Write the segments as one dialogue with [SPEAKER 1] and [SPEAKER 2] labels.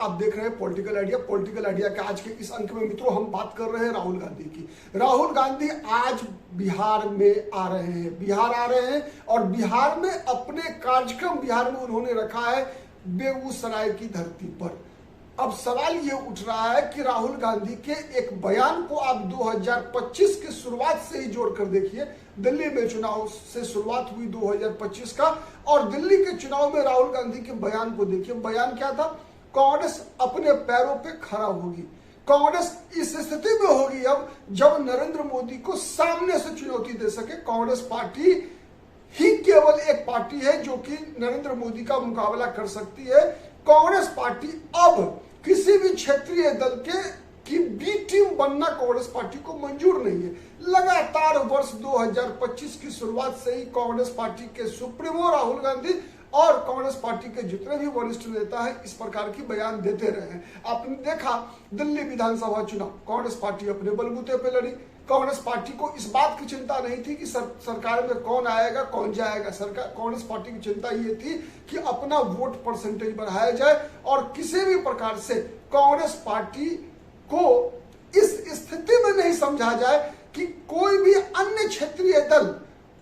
[SPEAKER 1] आप देख रहे हैं पॉलिटिकल आइडिया के आज के इस अंक में मित्रों हम बात कर रहे हैं राहुल गांधी की। राहुल गांधी आज बिहार में आ रहे हैं और बिहार में अपने कार्यक्रम बिहार में उन्होंने रखा है बेगूसराय की धरती पर। अब सवाल ये उठ रहा है कि राहुल गांधी के एक बयान को आप 2025 की शुरुआत से ही जोड़कर देखिए। दिल्ली में चुनाव से शुरुआत हुई 2025 का और दिल्ली के चुनाव में राहुल गांधी के बयान को देखिए। बयान क्या था? कांग्रेस अपने पैरों पे खड़ा होगी। कांग्रेस इस स्थिति में होगी अब जब नरेंद्र मोदी को सामने से चुनौती दे सके। कांग्रेस पार्टी ही केवल एक पार्टी है जो कि नरेंद्र मोदी का मुकाबला कर सकती है। कांग्रेस पार्टी अब किसी भी क्षेत्रीय दल की बी टीम बनना कांग्रेस पार्टी को मंजूर नहीं है। लगातार वर्ष 2025 की शुरुआत से ही कांग्रेस पार्टी के सुप्रीमो राहुल गांधी और कांग्रेस पार्टी के जितने भी वरिष्ठ नेता हैं इस प्रकार की बयान देते रहे हैं। आपने देखा दिल्ली विधानसभा चुनाव कांग्रेस पार्टी अपने बलबूते पे लड़ी। कांग्रेस पार्टी को इस बात की चिंता नहीं थी कि सरकार में कौन आएगा कौन जाएगा। कांग्रेस पार्टी की चिंता ये थी कि अपना वोट परसेंटेज बढ़ाया जाए और किसी भी प्रकार से कांग्रेस पार्टी को इस स्थिति में नहीं समझा जाए कि कोई भी अन्य क्षेत्रीय दल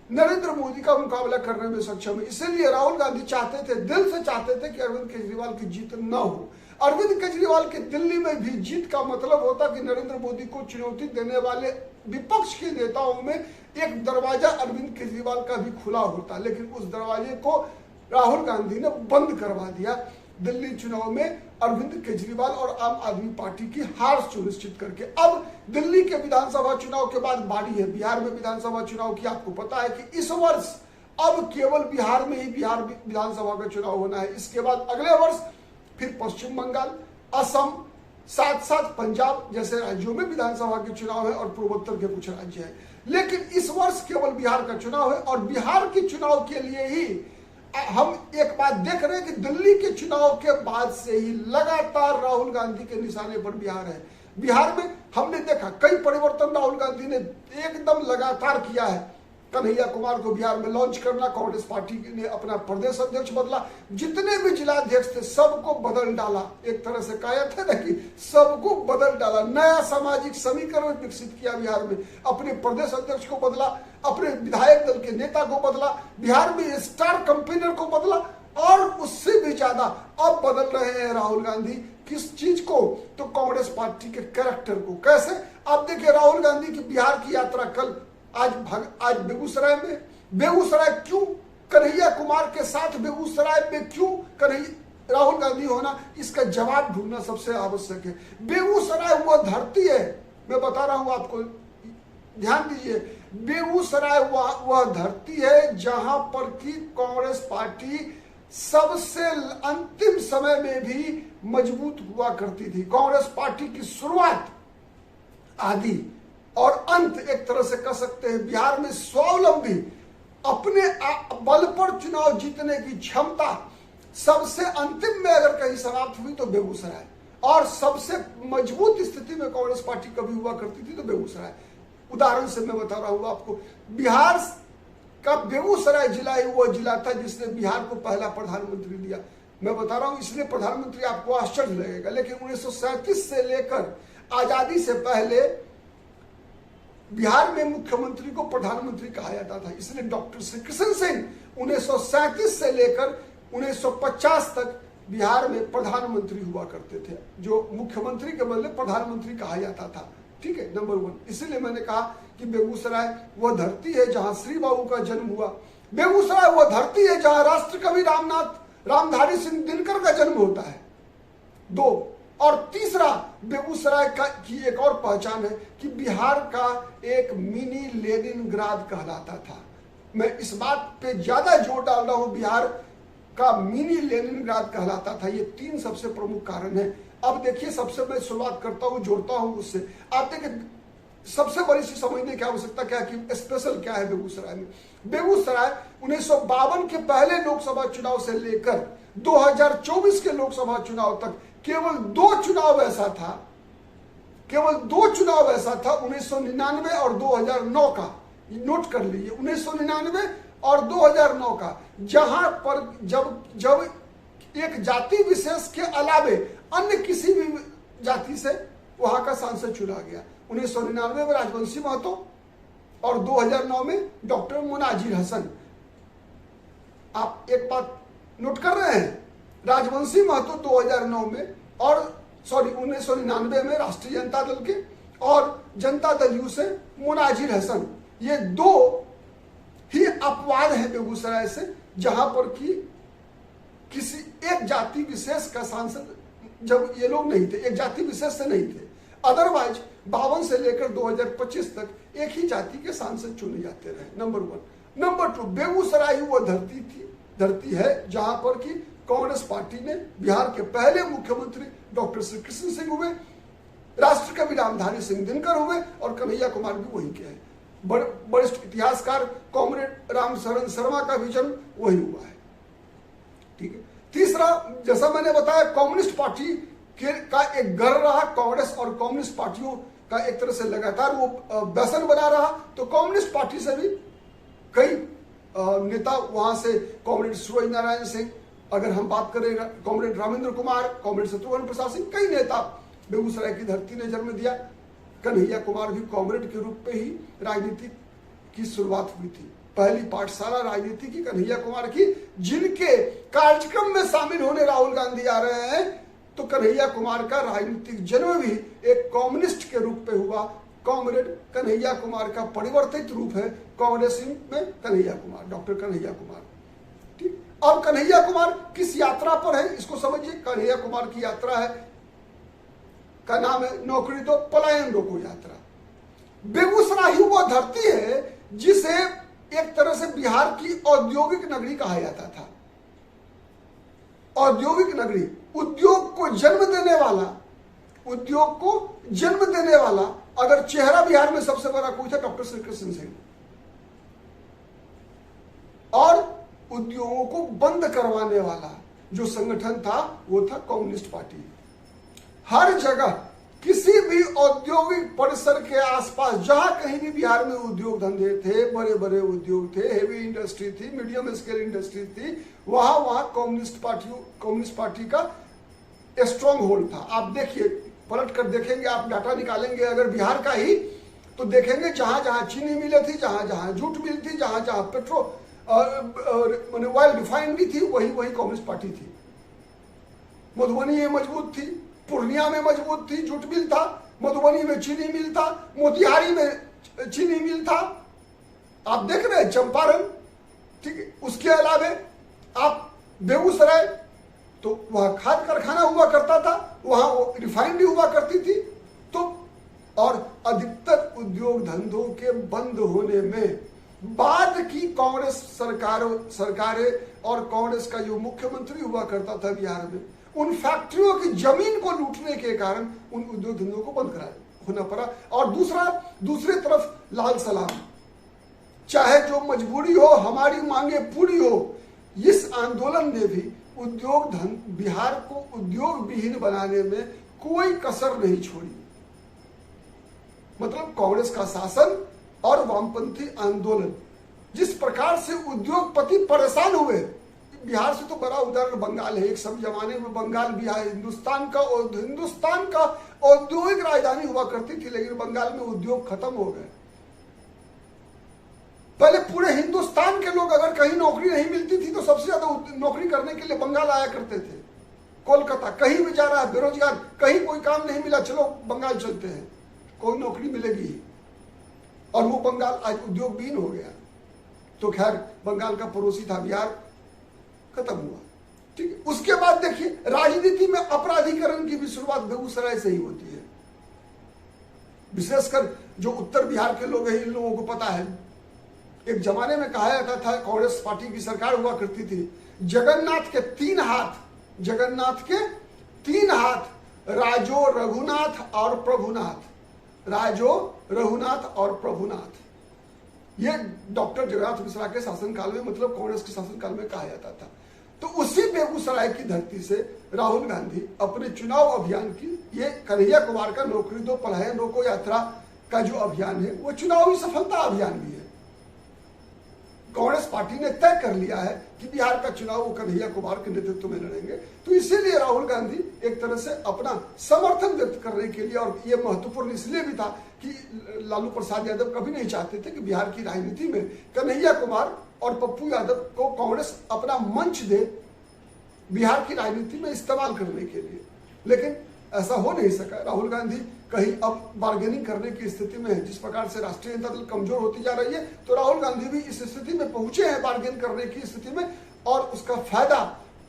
[SPEAKER 1] नरेंद्र मोदी का मुकाबला करने में सक्षम है। इसीलिए राहुल गांधी चाहते थे, दिल से चाहते थे कि अरविंद केजरीवाल की जीत न हो। अरविंद केजरीवाल की दिल्ली में भी जीत का मतलब होता कि नरेंद्र मोदी को चुनौती देने वाले विपक्ष के नेताओं में एक दरवाजा अरविंद केजरीवाल का भी खुला होता, लेकिन उस दरवाजे को राहुल गांधी ने बंद करवा दिया। दिल्ली चुनाव में अरविंद केजरीवाल और आम आदमी पार्टी की हार सुनिश्चित करके। अब दिल्ली के विधानसभा चुनाव के बाद बारी है बिहार में विधानसभा चुनाव की। आपको पता है कि इस वर्ष अब केवल बिहार में ही बिहार विधानसभा का चुनाव होना है। इसके बाद अगले वर्ष फिर पश्चिम बंगाल, असम, साथ साथ पंजाब जैसे राज्यों में विधानसभा के चुनाव है और पूर्वोत्तर के कुछ राज्य है। लेकिन इस वर्ष केवल बिहार का चुनाव है और बिहार के चुनाव के लिए ही हम एक बात देख रहे हैं कि दिल्ली के चुनाव के बाद से ही लगातार राहुल गांधी के निशाने पर बिहार है। बिहार में हमने देखा कई परिवर्तन राहुल गांधी ने एकदम लगातार किया है। कन्हैया कुमार को बिहार में लॉन्च करना, कांग्रेस पार्टी ने अपना प्रदेश अध्यक्ष बदला, जितने भी जिलाध्यक्ष थे सबको बदल डाला। एक तरह से कहा था ना कि सबको बदल डाला। नया सामाजिक समीकरण विकसित किया बिहार में। अपने प्रदेश अध्यक्ष को बदला, अपने विधायक दल के नेता को बदला, बिहार में स्टार कंपेनर को बदला और उससे भी ज्यादा अब बदल रहे हैं राहुल गांधी। किस चीज को? तो कांग्रेस पार्टी के कैरेक्टर को। कैसे? आप देखिए राहुल गांधी की बिहार की यात्रा कल आज बेगूसराय में। बेगूसराय क्यों? कन्हैया कुमार के साथ बेगूसराय में क्यों राहुल गांधी होना? इसका जवाब ढूंढना सबसे आवश्यक है। बेगूसराय वह धरती है, मैं बता रहा हूं आपको, ध्यान दीजिए। बेगूसराय वह धरती है जहां पर की कांग्रेस पार्टी सबसे अंतिम समय में भी मजबूत हुआ करती थी। कांग्रेस पार्टी की शुरुआत, आदि और अंत एक तरह से कह सकते हैं बिहार में स्वावलंबी अपने बल पर चुनाव जीतने की क्षमता सबसे अंतिम में अगर कहीं समाप्त हुई तो बेगूसराय, और सबसे मजबूत स्थिति में कांग्रेस पार्टी कभी हुआ करती थी तो बेगूसराय। उदाहरण से मैं बता रहा हूं आपको, बिहार का बेगूसराय जिला ही वो जिला था जिसने बिहार को पहला प्रधानमंत्री दिया। मैं बता रहा हूं इसलिए प्रधानमंत्री आपको आश्चर्य लगेगा, लेकिन 1937 से लेकर आजादी से पहले बिहार में मुख्यमंत्री को प्रधानमंत्री कहा जाता था। इसलिए डॉक्टर श्री कृष्ण सिंह 1937 से लेकर 1950 तक बिहार में प्रधानमंत्री हुआ करते थे, जो मुख्यमंत्री के बदले प्रधानमंत्री कहा जाता था। ठीक है, नंबर 1। इसीलिए मैंने कहा कि बेगूसराय वह धरती है जहां श्री बाबू का जन्म हुआ। बेगूसराय वह धरती है जहां राष्ट्रकवि रामधारी सिंह दिनकर का जन्म होता है। 2 और तीसरा, बेगूसराय की एक और पहचान है कि बिहार का एक मिनी लेनिनग्राद कहलाता था। मैं इस बात पे ज्यादा जोर डाल रहा हूं, बिहार का मिनी लेनिनग्राद कहलाता था। ये 3 सबसे प्रमुख कारण है। अब देखिए, सबसे मैं शुरुआत करता हूं, जोड़ता हूं उससे। आप देखिए सबसे बड़ी चीज समझने की आवश्यकता क्या है कि स्पेशल क्या है बेगूसराय में। बेगूसराय 1952 के पहले लोकसभा चुनाव से लेकर 2024 के लोकसभा चुनाव तक केवल 2 चुनाव ऐसा था, 1999 और 2009 का। नोट कर लीजिए, 1999 और 2009 का, जहां पर जब एक जाति विशेष के अलावे अन्य किसी भी जाति से वहां का सांसद चुना गया। 1999 में राजवंशी महतो और 2009 में डॉक्टर मुनाजिर हसन। आप एक बात नोट कर रहे हैं, राजवंशी महतो 2009 में और 1999 में राष्ट्रीय जनता दल के, और जनता दल यू से मुनाजिर हसन, ये दो ही अपवाद है बेगूसराय से जहां पर कि किसी एक जाति विशेष का सांसद, जब ये लोग नहीं थे, एक जाति विशेष से नहीं थे, अदरवाइज 52 से लेकर 2025 तक एक ही जाति के सांसद चुने जाते रहे। नंबर 1। नंबर 2, बेगूसराय वो धरती है जहां पर कि कांग्रेस पार्टी ने बिहार के पहले मुख्यमंत्री डॉक्टर श्री कृष्ण सिंह हुए, राष्ट्र कवि रामधारी सिंह दिनकर हुए, और कन्हैया कुमार भी वहीं के हैं। वरिष्ठ इतिहासकार कॉमरेड रामशरण शर्मा का भी जन्म वही हुआ है। ठीक है। तीसरा, जैसा मैंने बताया, कम्युनिस्ट पार्टी का एक गढ़ रहा, कांग्रेस और कम्युनिस्ट पार्टियों का एक तरह से लगातार वो व्यसन बना रहा। तो कम्युनिस्ट पार्टी से भी कई नेता वहां से, कॉमरेड सूरज नारायण सिंह, अगर हम बात करें कॉमरेड रामेंद्र कुमार, कॉमरेड शत्रुघ्न प्रसाद सिंह, कई नेता बेगूसराय की धरती ने जन्म दिया। कन्हैया कुमार भी कॉमरेड के रूप में ही राजनीति की शुरुआत हुई थी। पहली पाठशाला राजनीति की कन्हैया कुमार की, जिनके कार्यक्रम में शामिल होने राहुल गांधी आ रहे हैं, तो कन्हैया कुमार का राजनीतिक जन्म भी एक कम्युनिस्ट के रूप में हुआ। कॉमरेड कन्हैया कुमार का परिवर्तित रूप है कांग्रेस में कन्हैया कुमार, डॉक्टर कन्हैया कुमार। ठीक। अब कन्हैया कुमार किस यात्रा पर है, इसको समझिए। कन्हैया कुमार की यात्रा है, का नाम है नौकरी दो पलायन रोको यात्रा। बेगूसराय ही वो धरती है जिसे एक तरह से बिहार की औद्योगिक नगरी कहा जाता था। औद्योगिक नगरी, उद्योग को जन्म देने वाला अगर चेहरा बिहार में सबसे बड़ा कोई था, डॉक्टर श्री कृष्ण सिंह। और उद्योगों को बंद करवाने वाला जो संगठन था वो था कम्युनिस्ट पार्टी। हर जगह किसी भी औद्योगिक परिसर के आसपास जहां कहीं भी बिहार में उद्योग धंधे थे, बड़े बड़े उद्योग थे, हेवी इंडस्ट्री थी, मीडियम स्केल इंडस्ट्री थी, वहां कम्युनिस्ट पार्टी का स्ट्रॉन्ग होल्ड था। आप देखिए, पलट कर देखेंगे, आप डाटा निकालेंगे अगर बिहार का ही, तो देखेंगे जहां जहां चीनी मिलें थी, जहां जहां जूट मिल थी, जहां जहां पेट्रोल ऑयल रिफाइनरी थी, वही कम्युनिस्ट पार्टी थी। मधुबनी में मजबूत थी, पूर्णिया में मजबूत थी, जूट मिल था, मधुबनी में चीनी मिल था, मोतिहारी में चीनी मिल था। आप देख रहे हैं चंपारण। ठीक है। उसके अलावा आप बेगूसराय, तो वहां खाद कारखाना हुआ करता था, वहां रिफाइनरी हुआ करती थी। तो और अधिकतर उद्योग धंधों के बंद होने में बाद की कांग्रेस सरकारें और कांग्रेस का जो मुख्यमंत्री हुआ करता था बिहार में, उन फैक्ट्रियों की जमीन को लूटने के कारण उन उद्योग धंधों को बंद होना पड़ा। और दूसरी तरफ लाल सलाम, चाहे जो मजबूरी हो, हमारी मांगे पूरी हो, इस आंदोलन ने भी बिहार को उद्योग विहीन बनाने में कोई कसर नहीं छोड़ी। मतलब कांग्रेस का शासन और वामपंथी आंदोलन, जिस प्रकार से उद्योगपति परेशान हुए, बिहार से तो बड़ा उदाहरण बंगाल है। एक सब जमाने में बंगाल बिहार हिंदुस्तान का औद्योगिक राजधानी हुआ करती थी, लेकिन बंगाल में उद्योग खत्म हो गए। पहले पूरे हिंदुस्तान के लोग अगर कहीं नौकरी नहीं मिलती थी तो सबसे ज्यादा नौकरी करने के लिए बंगाल आया करते थे। कोलकाता, कहीं भी जा रहा है बेरोजगार, कहीं कोई काम नहीं मिला, चलो बंगाल चलते हैं, कोई नौकरी मिलेगी। और वो बंगाल आज उद्योग विहीन हो गया। तो खैर, बंगाल का पड़ोसी था बिहार, खत्म हुआ। ठीक है। उसके बाद देखिए, राजनीति में अपराधीकरण की भी शुरुआत बेगूसराय से ही होती है। विशेषकर जो उत्तर बिहार के लोग हैं, इन लोगों को पता है, एक जमाने में कहा जाता था, कांग्रेस पार्टी की सरकार हुआ करती थी, जगन्नाथ के तीन हाथ, राजो, रघुनाथ और प्रभुनाथ। ये डॉक्टर जगन्नाथ मिश्रा के शासनकाल में, मतलब कांग्रेस के शासनकाल में कहा जाता था। तो उसी बेगूसराय की धरती से राहुल गांधी अपने चुनाव अभियान की, ये कन्हैया कुमार का नौकरी दो पलायन रोको यात्रा का जो अभियान है, वो चुनावी सफलता अभियान भी है। कांग्रेस पार्टी ने तय कर लिया है कि बिहार का चुनाव वो कन्हैया कुमार के नेतृत्व में लड़ेंगे। तो इसीलिए राहुल गांधी एक तरह से अपना समर्थन व्यक्त करने के लिए, और ये महत्वपूर्ण इसलिए भी था कि लालू प्रसाद यादव कभी नहीं चाहते थे कि बिहार की राजनीति में कन्हैया कुमार और पप्पू यादव को कांग्रेस अपना मंच दे बिहार की राजनीति में इस्तेमाल करने के लिए, लेकिन ऐसा हो नहीं सका। राहुल गांधी कहीं अब बार्गेनिंग करने की स्थिति में है। जिस प्रकार से राष्ट्रीय जनता दल कमजोर होती जा रही है, तो राहुल गांधी भी इस स्थिति में पहुंचे हैं, बार्गेन करने की स्थिति में, और उसका फायदा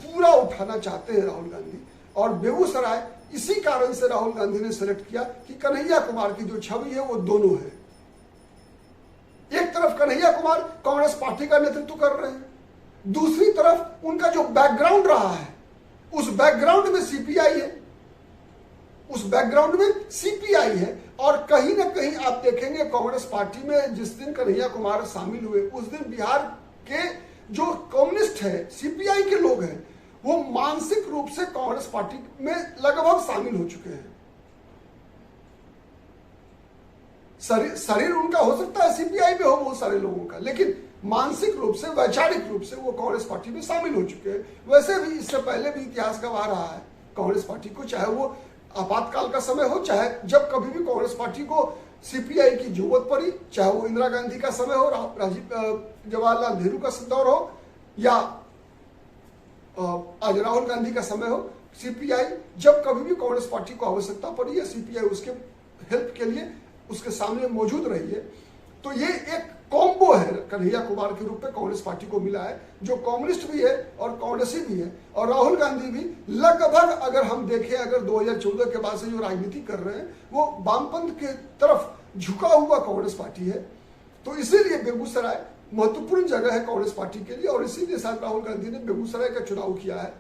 [SPEAKER 1] पूरा उठाना चाहते हैं राहुल गांधी। और बेगूसराय इसी कारण से राहुल गांधी ने सेलेक्ट किया कि कन्हैया कुमार की जो छवि है वो दोनों है। एक तरफ कन्हैया कुमार कांग्रेस पार्टी का नेतृत्व कर रहे हैं, दूसरी तरफ उनका जो बैकग्राउंड रहा है उस बैकग्राउंड में सीपीआई है, उस बैकग्राउंड में सीपीआई है। और कहीं ना कहीं आप देखेंगे कांग्रेस पार्टी में जिस दिन कन्हैया कुमार शामिल हुए उस दिन बिहार के जो कम्युनिस्ट है, सीपीआई के लोग हैं, वो मानसिक रूप से कांग्रेस पार्टी में लगभग शामिल हो चुके हैं। शरीर उनका हो सकता है सीपीआई में हो बहुत सारे लोगों का, लेकिन मानसिक रूप से, वैचारिक रूप से वो कांग्रेस पार्टी में शामिल हो चुके हैं। वैसे भी इससे पहले भी इतिहास गवाह रहा है कांग्रेस पार्टी को, चाहे वो आपातकाल का समय हो, चाहे जब कभी भी कांग्रेस पार्टी को सीपीआई की जरूरत पड़ी, चाहे वो इंदिरा गांधी का समय हो, जवाहरलाल नेहरू का दौर हो, या आज राहुल गांधी का समय हो, सीपीआई जब कभी भी कांग्रेस पार्टी को आवश्यकता पड़ी है, सीपीआई उसके हेल्प के लिए उसके सामने मौजूद रही है। तो ये एक कॉम्बो है कन्हैया कुमार के रूप में कांग्रेस पार्टी को मिला है, जो कम्युनिस्ट भी है और कांग्रेसी भी है। और राहुल गांधी भी लगभग, अगर हम देखें, अगर 2014 के बाद से जो राजनीति कर रहे हैं वो वामपंथ के तरफ झुका हुआ कांग्रेस पार्टी है। तो इसीलिए बेगूसराय महत्वपूर्ण जगह है कांग्रेस पार्टी के लिए, और इसीलिए शायद राहुल गांधी ने बेगूसराय का चुनाव किया है।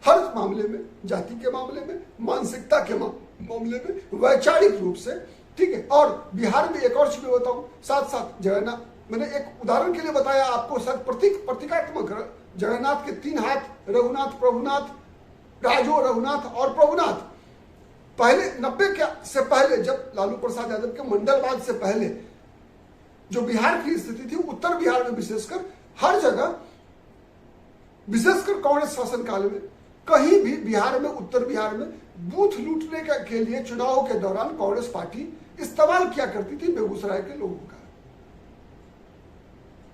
[SPEAKER 1] हर मामले में, जाति के मामले में, मानसिकता के मामले में, वैचारिक रूप से, ठीक है। और बिहार में एक और चीज बताऊं, साथ साथ जगन्नाथ, मैंने एक उदाहरण के लिए बताया आपको, शायद प्रतीकात्मक, जगन्नाथ के 3 हाथ, रघुनाथ, प्रभुनाथ, राजो, रघुनाथ और प्रभुनाथ। पहले 90 के से पहले, जब लालू प्रसाद यादव के मंडलवाद से पहले जो बिहार की स्थिति थी, उत्तर बिहार में विशेषकर हर जगह, विशेषकर कांग्रेस शासन काल में, कहीं भी बिहार में, उत्तर बिहार में बूथ लूटने के लिए चुनाव के दौरान कांग्रेस पार्टी इस्तेमाल किया करती थी बेगूसराय के लोगों का।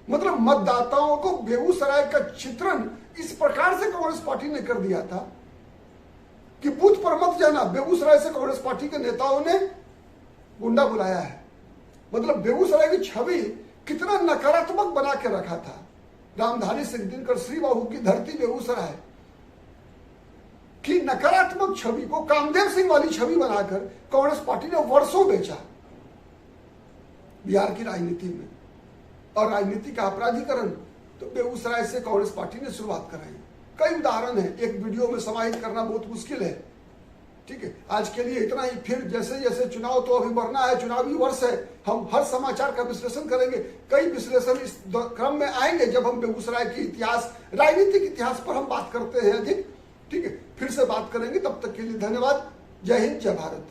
[SPEAKER 1] मतलब मतदाताओं को बेगूसराय का चित्रण इस प्रकार से कांग्रेस पार्टी ने कर दिया था कि बूथ पर मत जाना, बेगूसराय से कांग्रेस पार्टी के नेताओं ने गुंडा बुलाया है। मतलब बेगूसराय की छवि कितना नकारात्मक बना के रखा था। रामधारी सिंह दिनकर, श्री बाबू की धरती बेगूसराय की नकारात्मक छवि को कामदेव सिंह वाली छवि बनाकर कांग्रेस पार्टी ने वर्षों बेचा बिहार की राजनीति में। और राजनीति का अपराधीकरण तो बेगूसराय से कांग्रेस पार्टी ने शुरुआत कराई। कई उदाहरण है, एक वीडियो में समाहित करना बहुत मुश्किल है, ठीक है। आज के लिए इतना ही। फिर जैसे जैसे चुनाव तो अभी बढ़ना है, चुनावी वर्ष है, हम हर समाचार का विश्लेषण करेंगे। कई विश्लेषण इस क्रम में आएंगे जब हम बेगूसराय की इतिहास, राजनीतिक इतिहास पर हम बात करते हैं अधिक, ठीक है। फिर से बात करेंगे, तब तक के लिए धन्यवाद। जय हिंद, जय भारत।